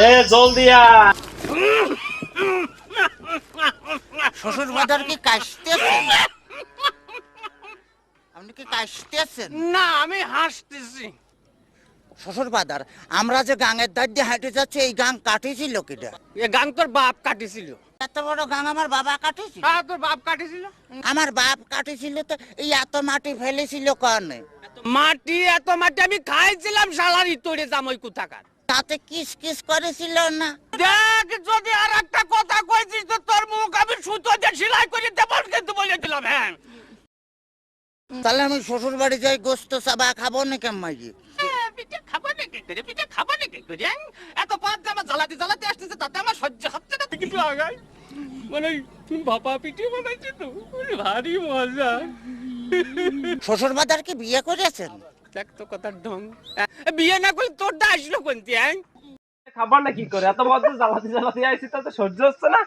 এ জলদি আ। শ্বশুর বাজার কি কাশতেছেন? আপনি কি কাশতেছেন? না, আমি হাসতেছি। শ্বশুর বাজার, আমরা যে গাঙের ধার দিয়ে হাঁটে যাচ্ছি, এই গাং কাটিছিল কিটা? এ গাং তোর বাপ কাটিছিল। এত বড় গাং আমার বাবা কাটিছিল? হ্যাঁ, তোর বাপ কাটিছিল। আমার বাপ কাটিছিল তো এই এত মাটি ফেলেছিল কানে? এত মাটি আমি খাইছিলাম শালার ইতরে জামাই কোথাকার। তাতে কিস কিস করেছিল না? দেখ, যদি আর একটা কথা কইছিস তো তোর মুখ আমি সুতো দিয়ে সেলাই করে দেবো কিন্তু বলে দিলাম। হ্যাঁ, তাহলে আমি শ্বশুর বাড়ি যাই গোস্ত চাবা খাবো না কেমাই? পিঠে খাবো নাকি করে, পিঠে খাবো নাকি করে। এত পাঁচ জামা জ্বালাতে জ্বালাতে আসতেছে, তাতে আমার সহ্য হচ্ছে না। কিছু আগাই মানে বাবা পিঠে বানাইছে তো, ভারী মজা। শ্বশুর বাজার কি বিয়ে করেছেন? দেখ তো কথার ঢং। বিয়ে না করলে তোর দা আসলো কোনটি? হ্যাঁ, খাবার না কি করে, এত বছর জ্বালাতে জ্বালাতে আইছি তো সহ্য হচ্ছে না।